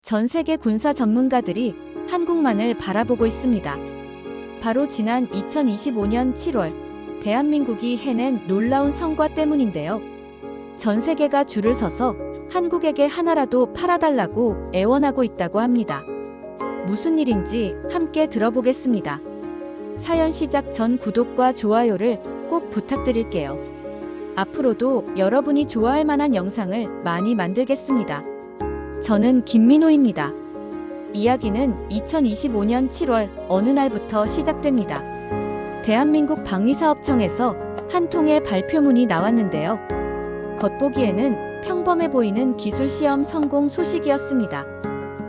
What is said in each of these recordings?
전 세계 군사 전문가들이 한국만을 바라보고 있습니다. 바로 지난 2025년 7월 대한민국이 해낸 놀라운 성과 때문인데요. 전 세계가 줄을 서서 한국에게 하나라도 팔아달라고 애원하고 있다고 합니다. 무슨 일인지 함께 들어보겠습니다. 사연 시작 전 구독과 좋아요를 꼭 부탁드릴게요. 앞으로도 여러분이 좋아할 만한 영상을 많이 만들겠습니다. 저는 김민호입니다. 이야기는 2025년 7월 어느 날부터 시작됩니다. 대한민국 방위사업청에서 한 통의 발표문이 나왔는데요. 겉보기에는 평범해 보이는 기술시험 성공 소식이었습니다.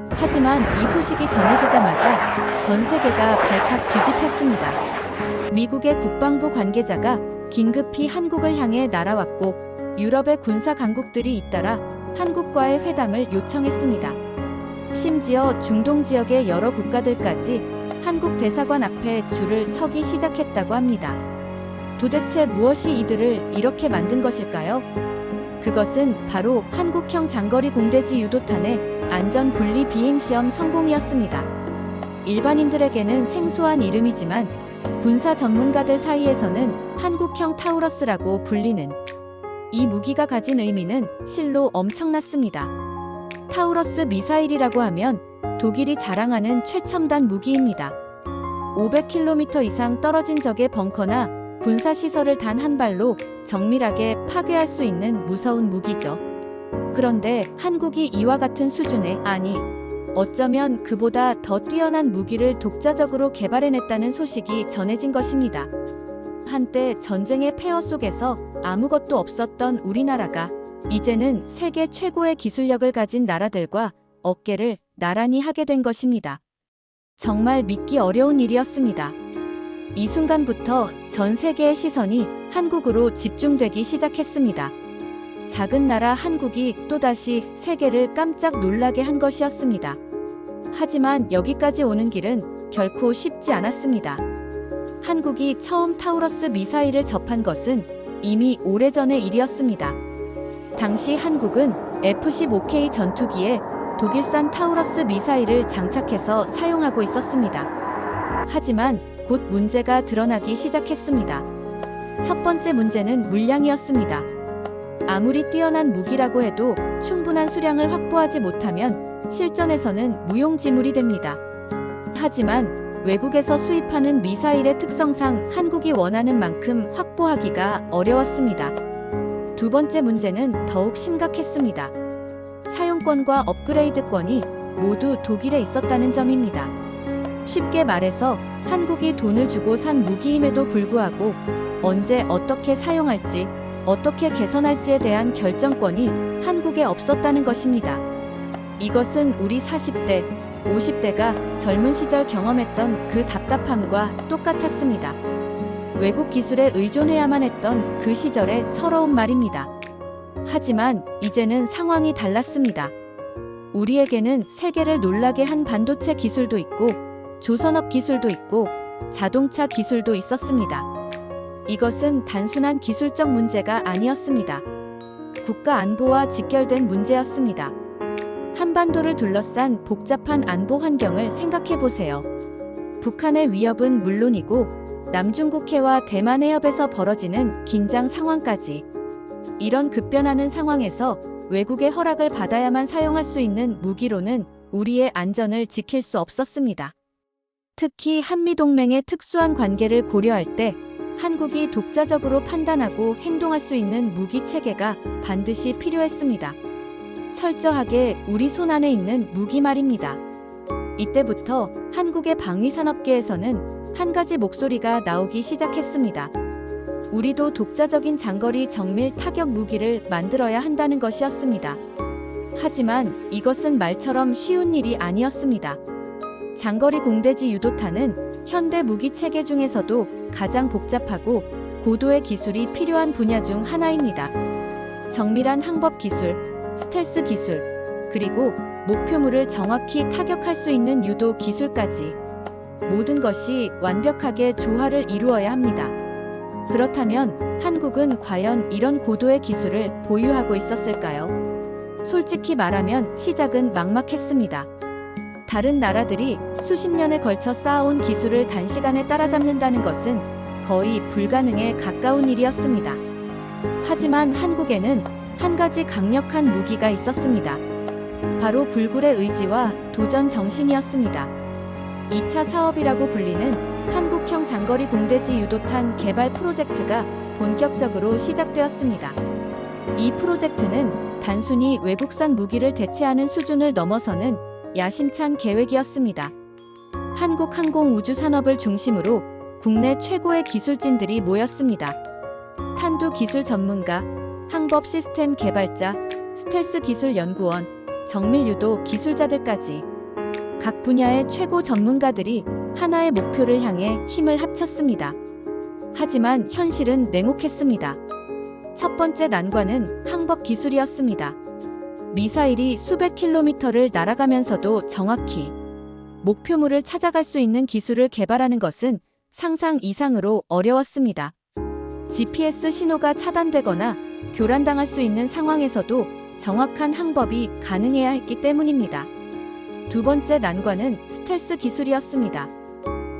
하지만 이 소식이 전해지자마자 전 세계가 발칵 뒤집혔습니다. 미국의 국방부 관계자가 긴급히 한국을 향해 날아왔고 유럽의 군사 강국들이 잇따라 한국과의 회담을 요청했습니다. 심지어 중동 지역의 여러 국가들까지 한국 대사관 앞에 줄을 서기 시작했다고 합니다. 도대체 무엇이 이들을 이렇게 만든 것일까요? 그것은 바로 한국형 장거리 공대지 유도탄의 안전 분리 비행 시험 성공이었습니다. 일반인들에게는 생소한 이름이지만 군사 전문가들 사이에서는 한국형 타우러스라고 불리는 이 무기가 가진 의미는 실로 엄청났습니다. 타우러스 미사일이라고 하면 독일이 자랑하는 최첨단 무기입니다. 500km 이상 떨어진 적의 벙커나 군사시설을 단 한 발로 정밀하게 파괴할 수 있는 무서운 무기죠. 그런데 한국이 이와 같은 수준의, 아니, 어쩌면 그보다 더 뛰어난 무기를 독자적으로 개발해냈다는 소식이 전해진 것입니다. 한때 전쟁의 폐허 속에서 아무것도 없었던 우리나라가 이제는 세계 최고의 기술력을 가진 나라들과 어깨를 나란히 하게 된 것입니다. 정말 믿기 어려운 일이었습니다. 이 순간부터 전 세계의 시선이 한국으로 집중되기 시작했습니다. 작은 나라 한국이 또다시 세계를 깜짝 놀라게 한 것이었습니다. 하지만 여기까지 오는 길은 결코 쉽지 않았습니다. 한국이 처음 타우러스 미사일을 접한 것은 이미 오래전의 일이었습니다. 당시 한국은 F-15K 전투기에 독일산 타우러스 미사일을 장착해서 사용하고 있었습니다. 하지만 곧 문제가 드러나기 시작했습니다. 첫 번째 문제는 물량이었습니다. 아무리 뛰어난 무기라고 해도 충분한 수량을 확보하지 못하면 실전에서는 무용지물이 됩니다. 하지만 외국에서 수입하는 미사일의 특성상 한국이 원하는 만큼 확보하기가 어려웠습니다. 두 번째 문제는 더욱 심각했습니다. 사용권과 업그레이드권이 모두 독일에 있었다는 점입니다. 쉽게 말해서 한국이 돈을 주고 산 무기임에도 불구하고 언제 어떻게 사용할지, 어떻게 개선할지에 대한 결정권이 한국에 없었다는 것입니다. 이것은 우리 40대, 50대가 젊은 시절 경험했던 그 답답함과 똑같았습니다. 외국 기술에 의존해야만 했던 그 시절의 서러운 말입니다. 하지만 이제는 상황이 달랐습니다. 우리에게는 세계를 놀라게 한 반도체 기술도 있고 조선업 기술도 있고 자동차 기술도 있었습니다. 이것은 단순한 기술적 문제가 아니었습니다. 국가 안보와 직결된 문제였습니다. 한반도를 둘러싼 복잡한 안보 환경을 생각해 보세요. 북한의 위협은 물론이고 남중국해와 대만 해협에서 벌어지는 긴장 상황까지. 이런 급변하는 상황에서 외국의 허락을 받아야만 사용할 수 있는 무기로는 우리의 안전을 지킬 수 없었습니다. 특히 한미동맹의 특수한 관계를 고려할 때 한국이 독자적으로 판단하고 행동할 수 있는 무기 체계가 반드시 필요했습니다. 철저하게 우리 손 안에 있는 무기 말입니다. 이때부터 한국의 방위산업계에서는 한 가지 목소리가 나오기 시작했습니다. 우리도 독자적인 장거리 정밀 타격 무기를 만들어야 한다는 것이었습니다. 하지만 이것은 말처럼 쉬운 일이 아니었습니다. 장거리 공대지 유도탄은 현대 무기 체계 중에서도 가장 복잡하고 고도의 기술이 필요한 분야 중 하나입니다. 정밀한 항법 기술, 스텔스 기술, 그리고 목표물을 정확히 타격할 수 있는 유도 기술까지 모든 것이 완벽하게 조화를 이루어야 합니다. 그렇다면 한국은 과연 이런 고도의 기술을 보유하고 있었을까요? 솔직히 말하면 시작은 막막했습니다. 다른 나라들이 수십 년에 걸쳐 쌓아온 기술을 단시간에 따라잡는다는 것은 거의 불가능에 가까운 일이었습니다. 하지만 한국에는 한 가지 강력한 무기가 있었습니다. 바로 불굴의 의지와 도전 정신이었습니다. 2차 사업이라고 불리는 한국형 장거리 공대지 유도탄 개발 프로젝트가 본격적으로 시작되었습니다. 이 프로젝트는 단순히 외국산 무기를 대체하는 수준을 넘어서는 야심찬 계획이었습니다. 한국 항공우주 산업을 중심으로 국내 최고의 기술진들이 모였습니다. 탄두 기술 전문가, 항법 시스템 개발자, 스텔스 기술 연구원, 정밀 유도 기술자들까지 각 분야의 최고 전문가들이 하나의 목표를 향해 힘을 합쳤습니다. 하지만 현실은 냉혹했습니다. 첫 번째 난관은 항법 기술이었습니다. 미사일이 수백 킬로미터를 날아가면서도 정확히 목표물을 찾아갈 수 있는 기술을 개발하는 것은 상상 이상으로 어려웠습니다. GPS 신호가 차단되거나 교란당할 수 있는 상황에서도 정확한 항법이 가능해야 했기 때문입니다. 두 번째 난관은 스텔스 기술이었습니다.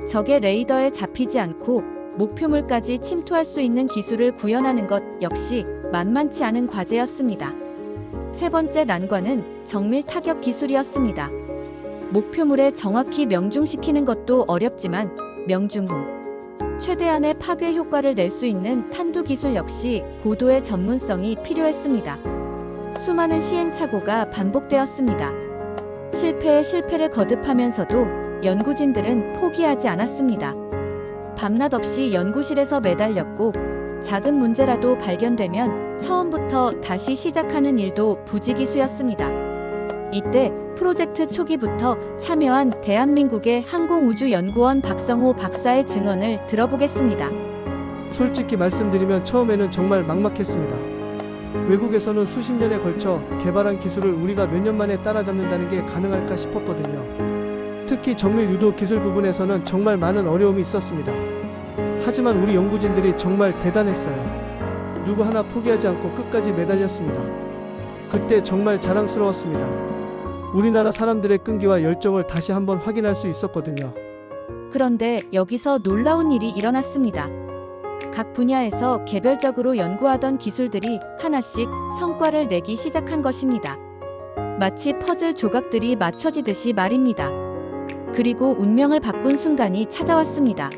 적의 레이더에 잡히지 않고 목표물까지 침투할 수 있는 기술을 구현하는 것 역시 만만치 않은 과제였습니다. 세 번째 난관은 정밀 타격 기술이었습니다. 목표물에 정확히 명중시키는 것도 어렵지만 명중 후 최대한의 파괴 효과를 낼 수 있는 탄두 기술 역시 고도의 전문성이 필요했습니다. 수많은 시행착오가 반복되었습니다. 실패에 실패를 거듭하면서도 연구진들은 포기하지 않았습니다. 밤낮 없이 연구실에서 매달렸고 작은 문제라도 발견되면 처음부터 다시 시작하는 일도 부지기수였습니다. 이때 프로젝트 초기부터 참여한 대한민국의 항공우주연구원 박성호 박사의 증언을 들어보겠습니다. 솔직히 말씀드리면 처음에는 정말 막막했습니다. 외국에서는 수십 년에 걸쳐 개발한 기술을 우리가 몇 년 만에 따라잡는다는 게 가능할까 싶었거든요. 특히 정밀 유도 기술 부분에서는 정말 많은 어려움이 있었습니다. 하지만 우리 연구진들이 정말 대단했어요. 누구 하나 포기하지 않고 끝까지 매달렸습니다. 그때 정말 자랑스러웠습니다. 우리나라 사람들의 끈기와 열정을 다시 한번 확인할 수 있었거든요. 그런데 여기서 놀라운 일이 일어났습니다. 각 분야에서 개별적으로 연구하던 기술들이 하나씩 성과를 내기 시작한 것입니다. 마치 퍼즐 조각들이 맞춰지듯이 말입니다. 그리고 운명을 바꾼 순간이 찾아왔습니다.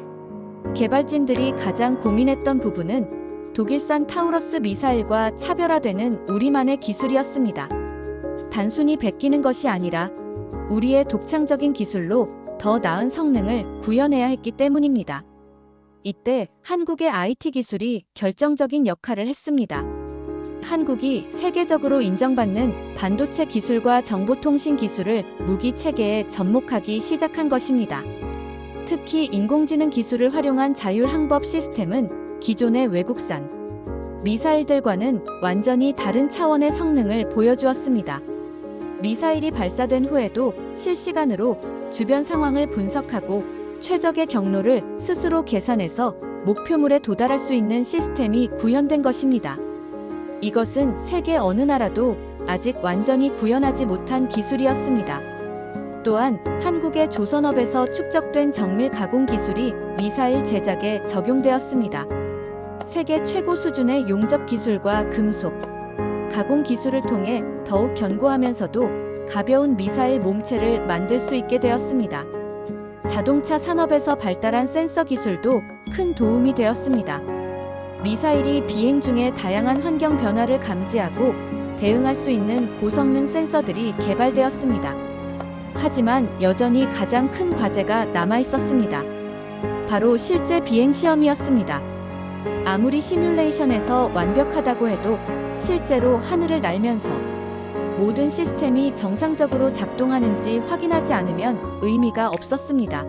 개발진들이 가장 고민했던 부분은 독일산 타우러스 미사일과 차별화되는 우리만의 기술이었습니다. 단순히 베끼는 것이 아니라 우리의 독창적인 기술로 더 나은 성능을 구현해야 했기 때문입니다. 이때 한국의 IT 기술이 결정적인 역할을 했습니다. 한국이 세계적으로 인정받는 반도체 기술과 정보통신 기술을 무기 체계에 접목하기 시작한 것입니다. 특히 인공지능 기술을 활용한 자율 항법 시스템은 기존의 외국산 미사일들과는 완전히 다른 차원의 성능을 보여주었습니다. 미사일이 발사된 후에도 실시간으로 주변 상황을 분석하고 최적의 경로를 스스로 계산해서 목표물에 도달할 수 있는 시스템이 구현된 것입니다. 이것은 세계 어느 나라도 아직 완전히 구현하지 못한 기술이었습니다. 또한 한국의 조선업에서 축적된 정밀 가공 기술이 미사일 제작에 적용되었습니다. 세계 최고 수준의 용접 기술과 금속, 가공 기술을 통해 더욱 견고하면서도 가벼운 미사일 몸체를 만들 수 있게 되었습니다. 자동차 산업에서 발달한 센서 기술도 큰 도움이 되었습니다. 미사일이 비행 중에 다양한 환경 변화를 감지하고 대응할 수 있는 고성능 센서들이 개발되었습니다. 하지만 여전히 가장 큰 과제가 남아 있었습니다. 바로 실제 비행 시험이었습니다. 아무리 시뮬레이션에서 완벽하다고 해도 실제로 하늘을 날면서 모든 시스템이 정상적으로 작동하는지 확인하지 않으면 의미가 없었습니다.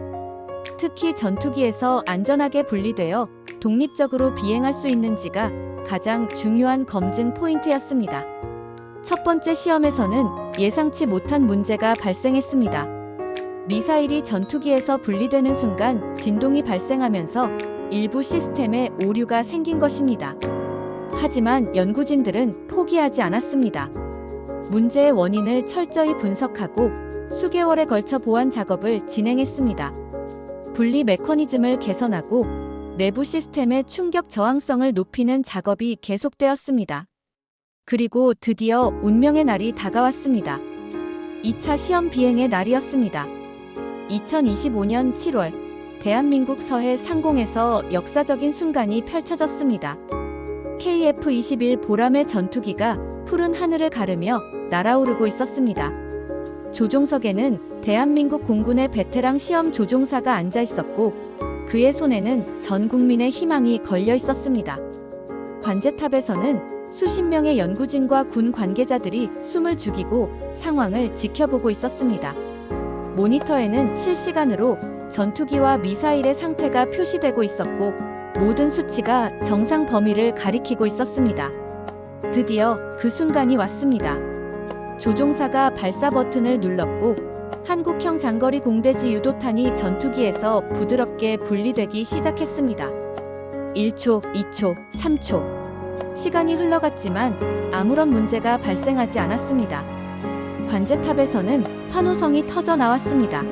특히 전투기에서 안전하게 분리되어 독립적으로 비행할 수 있는지가 가장 중요한 검증 포인트였습니다. 첫 번째 시험에서는 예상치 못한 문제가 발생했습니다. 미사일이 전투기에서 분리되는 순간 진동이 발생하면서 일부 시스템에 오류가 생긴 것입니다. 하지만 연구진들은 포기하지 않았습니다. 문제의 원인을 철저히 분석하고 수개월에 걸쳐 보완 작업을 진행했습니다. 분리 메커니즘을 개선하고 내부 시스템의 충격 저항성을 높이는 작업이 계속되었습니다. 그리고 드디어 운명의 날이 다가왔습니다. 2차 시험 비행의 날이었습니다. 2025년 7월, 대한민국 서해 상공에서 역사적인 순간이 펼쳐졌습니다. KF-21 보람의 전투기가 푸른 하늘을 가르며 날아오르고 있었습니다. 조종석에는 대한민국 공군의 베테랑 시험 조종사가 앉아 있었고 그의 손에는 전 국민의 희망이 걸려 있었습니다. 관제탑에서는 수십 명의 연구진과 군 관계자들이 숨을 죽이고 상황을 지켜보고 있었습니다. 모니터에는 실시간으로 전투기와 미사일의 상태가 표시되고 있었고 모든 수치가 정상 범위를 가리키고 있었습니다. 드디어 그 순간이 왔습니다. 조종사가 발사 버튼을 눌렀고 한국형 장거리 공대지 유도탄이 전투기에서 부드럽게 분리되기 시작했습니다. 1초, 2초, 3초. 시간이 흘러갔지만 아무런 문제가 발생하지 않았습니다. 관제탑에서는 환호성이 터져 나왔습니다.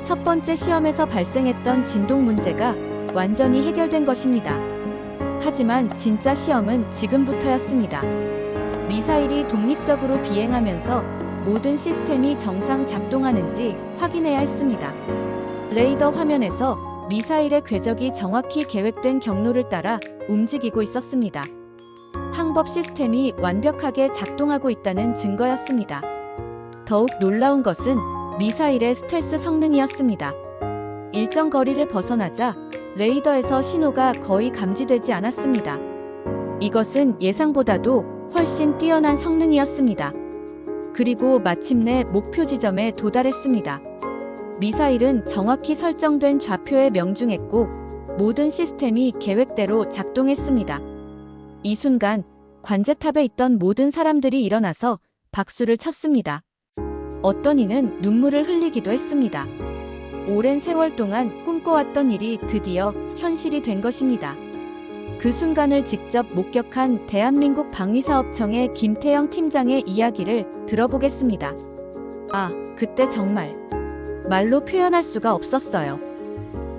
첫 번째 시험에서 발생했던 진동 문제가 완전히 해결된 것입니다. 하지만 진짜 시험은 지금부터였습니다. 미사일이 독립적으로 비행하면서 모든 시스템이 정상 작동하는지 확인해야 했습니다. 레이더 화면에서 미사일의 궤적이 정확히 계획된 경로를 따라 움직이고 있었습니다. 항법 시스템이 완벽하게 작동하고 있다는 증거였습니다. 더욱 놀라운 것은 미사일의 스텔스 성능이었습니다. 일정 거리를 벗어나자 레이더에서 신호가 거의 감지되지 않았습니다. 이것은 예상보다도 훨씬 뛰어난 성능이었습니다. 그리고 마침내 목표 지점에 도달했습니다. 미사일은 정확히 설정된 좌표에 명중했고 모든 시스템이 계획대로 작동했습니다. 이 순간 관제탑에 있던 모든 사람들이 일어나서 박수를 쳤습니다. 어떤 이는 눈물을 흘리기도 했습니다. 오랜 세월 동안 꿈꿔왔던 일이 드디어 현실이 된 것입니다. 그 순간을 직접 목격한 대한민국 방위사업청의 김태영 팀장의 이야기를 들어보겠습니다. 아, 그때 정말 말로 표현할 수가 없었어요.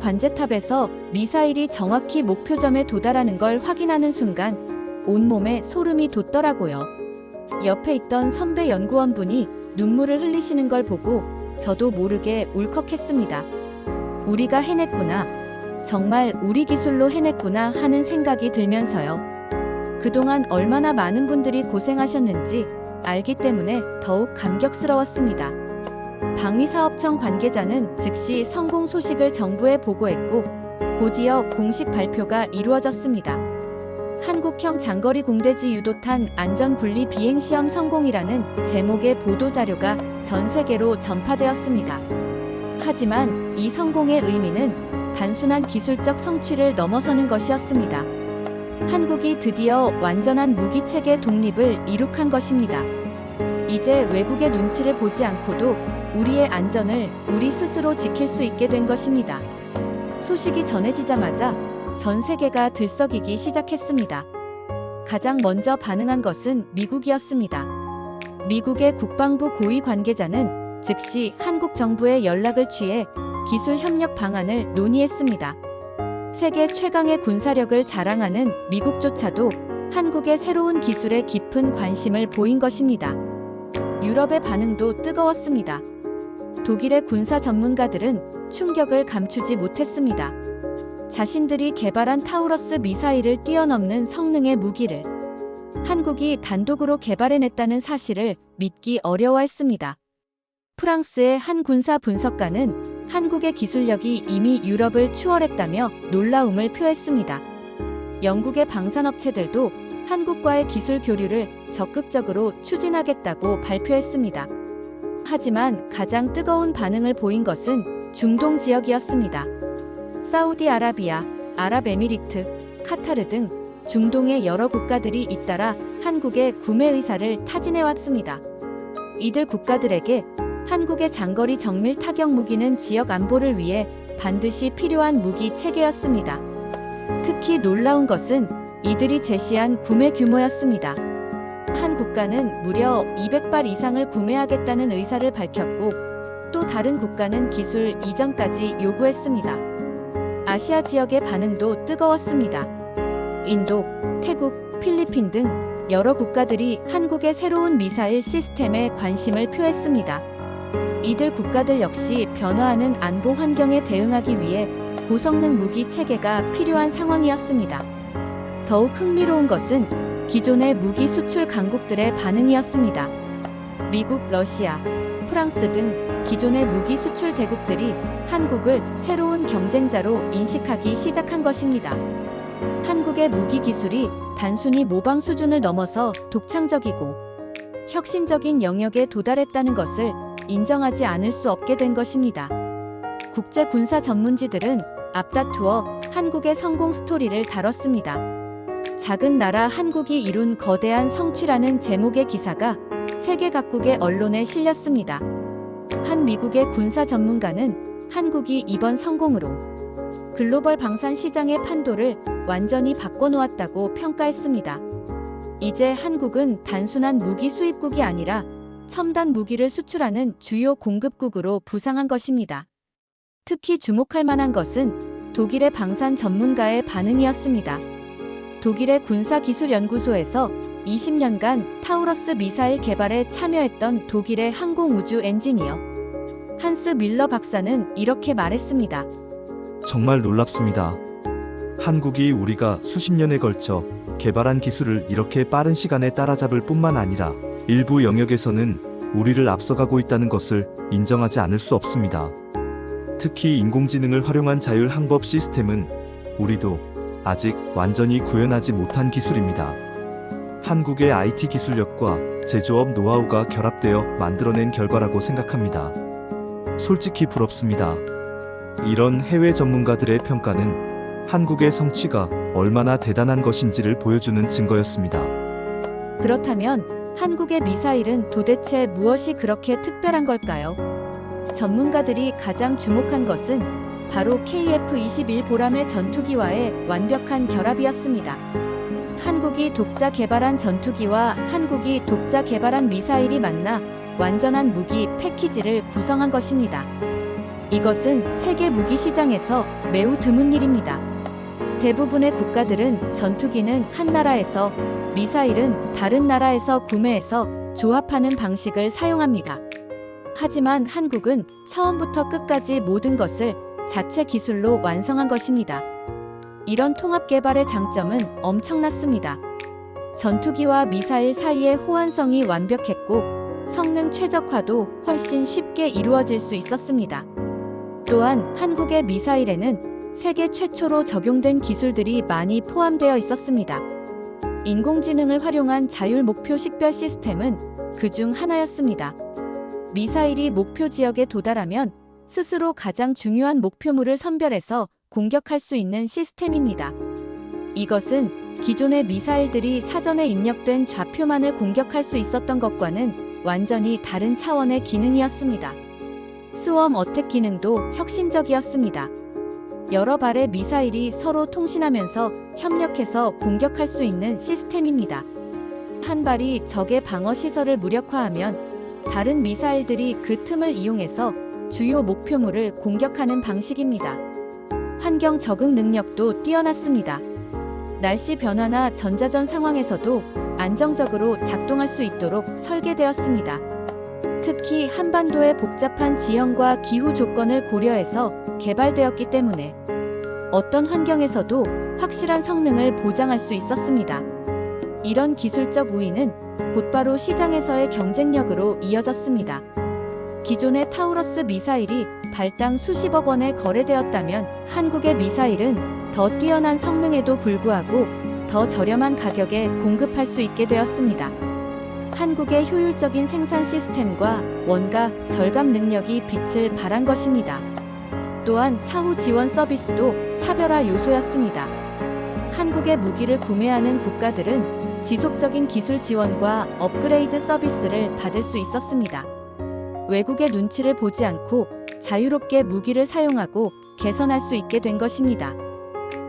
관제탑에서 미사일이 정확히 목표점에 도달하는 걸 확인하는 순간 온몸에 소름이 돋더라고요. 옆에 있던 선배 연구원분이 눈물을 흘리시는 걸 보고 저도 모르게 울컥했습니다. 우리가 해냈구나. 정말 우리 기술로 해냈구나 하는 생각이 들면서요. 그동안 얼마나 많은 분들이 고생하셨는지 알기 때문에 더욱 감격스러웠습니다. 방위사업청 관계자는 즉시 성공 소식을 정부에 보고했고 곧이어 공식 발표가 이루어졌습니다. 한국형 장거리 공대지 유도탄 안전분리 비행시험 성공이라는 제목의 보도자료가 전 세계로 전파되었습니다. 하지만 이 성공의 의미는 단순한 기술적 성취를 넘어서는 것이었습니다. 한국이 드디어 완전한 무기체계 독립을 이룩한 것입니다. 이제 외국의 눈치를 보지 않고도 우리의 안전을 우리 스스로 지킬 수 있게 된 것입니다. 소식이 전해지자마자 전 세계가 들썩이기 시작했습니다. 가장 먼저 반응한 것은 미국이었습니다. 미국의 국방부 고위 관계자는 즉시 한국 정부에 연락을 취해 기술 협력 방안을 논의했습니다. 세계 최강의 군사력을 자랑하는 미국조차도 한국의 새로운 기술에 깊은 관심을 보인 것입니다. 유럽의 반응도 뜨거웠습니다. 독일의 군사 전문가들은 충격을 감추지 못했습니다. 자신들이 개발한 타우러스 미사일을 뛰어넘는 성능의 무기를 한국이 단독으로 개발해냈다는 사실을 믿기 어려워했습니다. 프랑스의 한 군사 분석가는 한국의 기술력이 이미 유럽을 추월했다며 놀라움을 표했습니다. 영국의 방산업체들도 한국과의 기술 교류를 적극적으로 추진하겠다고 발표했습니다. 하지만 가장 뜨거운 반응을 보인 것은 중동 지역이었습니다. 사우디아라비아, 아랍에미리트, 카타르 등 중동의 여러 국가들이 잇따라 한국의 구매 의사를 타진해왔습니다. 이들 국가들에게 한국의 장거리 정밀 타격 무기는 지역 안보를 위해 반드시 필요한 무기 체계였습니다. 특히 놀라운 것은 이들이 제시한 구매 규모였습니다. 한 국가는 무려 200발 이상을 구매하겠다는 의사를 밝혔고 또 다른 국가는 기술 이전까지 요구했습니다. 아시아 지역의 반응도 뜨거웠습니다. 인도, 태국, 필리핀 등 여러 국가들이 한국의 새로운 미사일 시스템에 관심을 표했습니다. 이들 국가들 역시 변화하는 안보 환경에 대응하기 위해 고성능 무기 체계가 필요한 상황이었습니다. 더욱 흥미로운 것은 기존의 무기 수출 강국들의 반응이었습니다. 미국, 러시아, 프랑스 등 기존의 무기 수출 대국들이 한국을 새로운 경쟁자로 인식하기 시작한 것입니다. 한국의 무기 기술이 단순히 모방 수준을 넘어서 독창적이고 혁신적인 영역에 도달했다는 것을 인정하지 않을 수 없게 된 것입니다. 국제 군사 전문지들은 앞다투어 한국의 성공 스토리를 다뤘습니다. 작은 나라 한국이 이룬 거대한 성취라는 제목의 기사가 세계 각국의 언론에 실렸습니다. 한 미국의 군사 전문가는 한국이 이번 성공으로 글로벌 방산 시장의 판도를 완전히 바꿔놓았다고 평가했습니다. 이제 한국은 단순한 무기 수입국이 아니라 첨단 무기를 수출하는 주요 공급국으로 부상한 것입니다. 특히 주목할 만한 것은 독일의 방산 전문가의 반응이었습니다. 독일의 군사기술연구소에서 20년간 타우러스 미사일 개발에 참여했던 독일의 항공우주 엔지니어 한스 밀러 박사는 이렇게 말했습니다. 정말 놀랍습니다. 한국이 우리가 수십 년에 걸쳐 개발한 기술을 이렇게 빠른 시간에 따라잡을 뿐만 아니라 일부 영역에서는 우리를 앞서가고 있다는 것을 인정하지 않을 수 없습니다. 특히 인공지능을 활용한 자율 항법 시스템은 우리도 아직 완전히 구현하지 못한 기술입니다. 한국의 IT 기술력과 제조업 노하우가 결합되어 만들어낸 결과라고 생각합니다. 솔직히 부럽습니다. 이런 해외 전문가들의 평가는 한국의 성취가 얼마나 대단한 것인지를 보여주는 증거였습니다. 그렇다면 한국의 미사일은 도대체 무엇이 그렇게 특별한 걸까요? 전문가들이 가장 주목한 것은 바로 KF-21 보람의 전투기와의 완벽한 결합이었습니다. 한국이 독자 개발한 전투기와 한국이 독자 개발한 미사일이 만나 완전한 무기 패키지를 구성한 것입니다. 이것은 세계 무기 시장에서 매우 드문 일입니다. 대부분의 국가들은 전투기는 한 나라에서, 미사일은 다른 나라에서 구매해서 조합하는 방식을 사용합니다. 하지만 한국은 처음부터 끝까지 모든 것을 자체 기술로 완성한 것입니다. 이런 통합 개발의 장점은 엄청났습니다. 전투기와 미사일 사이의 호환성이 완벽했고 성능 최적화도 훨씬 쉽게 이루어질 수 있었습니다. 또한 한국의 미사일에는 세계 최초로 적용된 기술들이 많이 포함되어 있었습니다. 인공지능을 활용한 자율 목표 식별 시스템은 그중 하나였습니다. 미사일이 목표 지역에 도달하면 스스로 가장 중요한 목표물을 선별해서 공격할 수 있는 시스템입니다. 이것은 기존의 미사일들이 사전에 입력된 좌표만을 공격할 수 있었던 것과는 완전히 다른 차원의 기능이었습니다. 스웜 어택 기능도 혁신적이었습니다. 여러 발의 미사일이 서로 통신하면서 협력해서 공격할 수 있는 시스템입니다. 한 발이 적의 방어 시설을 무력화하면 다른 미사일들이 그 틈을 이용해서 주요 목표물을 공격하는 방식입니다. 환경 적응 능력도 뛰어났습니다. 날씨 변화나 전자전 상황에서도 안정적으로 작동할 수 있도록 설계되었습니다. 특히 한반도의 복잡한 지형과 기후 조건을 고려해서 개발되었기 때문에 어떤 환경에서도 확실한 성능을 보장할 수 있었습니다. 이런 기술적 우위는 곧바로 시장에서의 경쟁력으로 이어졌습니다. 기존의 타우러스 미사일이 발당 수십억 원에 거래되었다면 한국의 미사일은 더 뛰어난 성능에도 불구하고 더 저렴한 가격에 공급할 수 있게 되었습니다. 한국의 효율적인 생산 시스템과 원가 절감 능력이 빛을 발한 것입니다. 또한 사후 지원 서비스도 차별화 요소였습니다. 한국의 무기를 구매하는 국가들은 지속적인 기술 지원과 업그레이드 서비스를 받을 수 있었습니다. 외국의 눈치를 보지 않고 자유롭게 무기를 사용하고 개선할 수 있게 된 것입니다.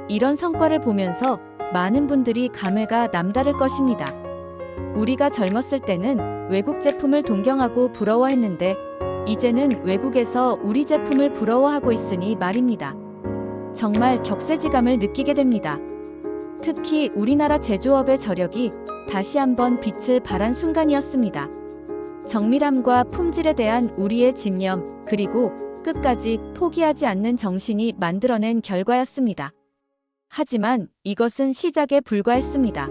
이런 성과를 보면서 많은 분들이 감회가 남다를 것입니다. 우리가 젊었을 때는 외국 제품을 동경하고 부러워했는데 이제는 외국에서 우리 제품을 부러워하고 있으니 말입니다. 정말 격세지감을 느끼게 됩니다. 특히 우리나라 제조업의 저력이 다시 한번 빛을 발한 순간이었습니다. 정밀함과 품질에 대한 우리의 집념, 그리고 끝까지 포기하지 않는 정신이 만들어낸 결과였습니다. 하지만 이것은 시작에 불과했습니다.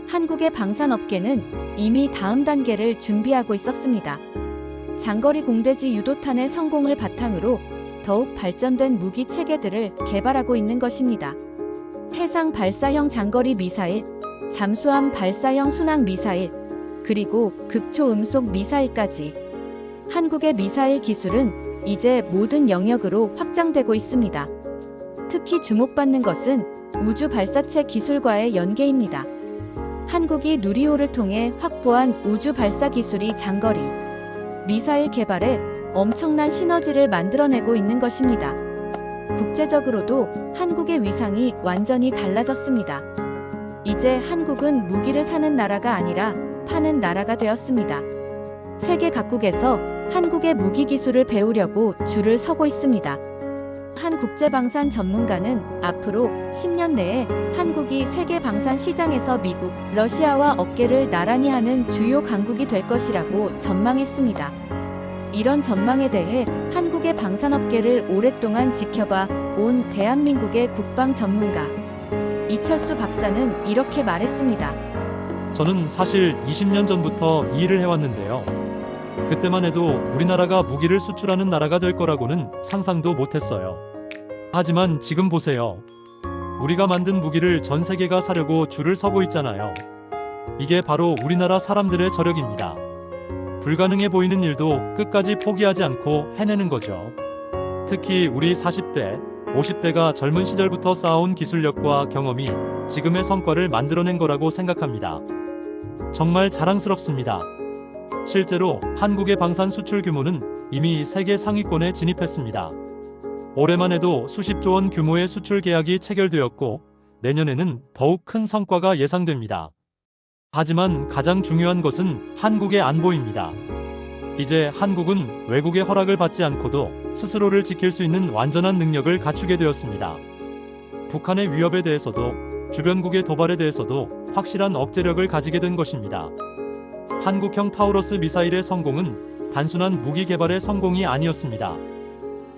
한국의 방산업계는 이미 다음 단계를 준비하고 있었습니다. 장거리 공대지 유도탄의 성공을 바탕으로 더욱 발전된 무기 체계들을 개발하고 있는 것입니다. 해상 발사형 장거리 미사일, 잠수함 발사형 순항 미사일, 그리고 극초음속 미사일까지 한국의 미사일 기술은 이제 모든 영역으로 확장되고 있습니다. 특히 주목받는 것은 우주 발사체 기술과의 연계입니다. 한국이 누리호를 통해 확보한 우주 발사 기술이 장거리 미사일 개발에 엄청난 시너지를 만들어내고 있는 것입니다. 국제적으로도 한국의 위상이 완전히 달라졌습니다. 이제 한국은 무기를 사는 나라가 아니라 파는 나라가 되었습니다. 세계 각국에서 한국의 무기 기술을 배우려고 줄을 서고 있습니다. 한 국제방산 전문가는 앞으로 10년 내에 한국이 세계 방산 시장에서 미국, 러시아와 어깨를 나란히 하는 주요 강국이 될 것이라고 전망했습니다. 이런 전망에 대해 한국의 방산업계를 오랫동안 지켜봐 온 대한민국의 국방 전문가 이철수 박사는 이렇게 말했습니다. 저는 사실 20년 전부터 이 일을 해왔는데요. 그때만 해도 우리나라가 무기를 수출하는 나라가 될 거라고는 상상도 못했어요. 하지만 지금 보세요. 우리가 만든 무기를 전 세계가 사려고 줄을 서고 있잖아요. 이게 바로 우리나라 사람들의 저력입니다. 불가능해 보이는 일도 끝까지 포기하지 않고 해내는 거죠. 특히 우리 40대, 50대가 젊은 시절부터 쌓아온 기술력과 경험이 지금의 성과를 만들어낸 거라고 생각합니다. 정말 자랑스럽습니다. 실제로 한국의 방산 수출 규모는 이미 세계 상위권에 진입했습니다. 올해만 해도 수십조 원 규모의 수출 계약이 체결되었고 내년에는 더욱 큰 성과가 예상됩니다. 하지만 가장 중요한 것은 한국의 안보입니다. 이제 한국은 외국의 허락을 받지 않고도 스스로를 지킬 수 있는 완전한 능력을 갖추게 되었습니다. 북한의 위협에 대해서도 주변국의 도발에 대해서도 확실한 억제력을 가지게 된 것입니다. 한국형 타우러스 미사일의 성공은 단순한 무기 개발의 성공이 아니었습니다.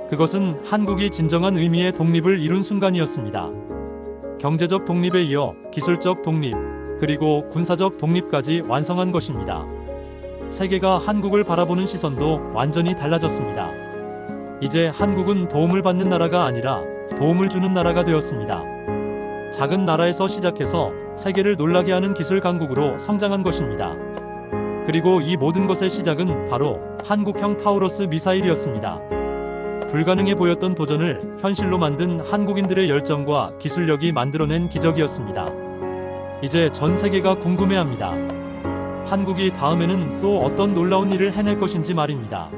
그것은 한국이 진정한 의미의 독립을 이룬 순간이었습니다. 경제적 독립에 이어 기술적 독립, 그리고 군사적 독립까지 완성한 것입니다. 세계가 한국을 바라보는 시선도 완전히 달라졌습니다. 이제 한국은 도움을 받는 나라가 아니라 도움을 주는 나라가 되었습니다. 작은 나라에서 시작해서 세계를 놀라게 하는 기술 강국으로 성장한 것입니다. 그리고 이 모든 것의 시작은 바로 한국형 타우러스 미사일이었습니다. 불가능해 보였던 도전을 현실로 만든 한국인들의 열정과 기술력이 만들어낸 기적이었습니다. 이제 전 세계가 궁금해합니다. 한국이 다음에는 또 어떤 놀라운 일을 해낼 것인지 말입니다.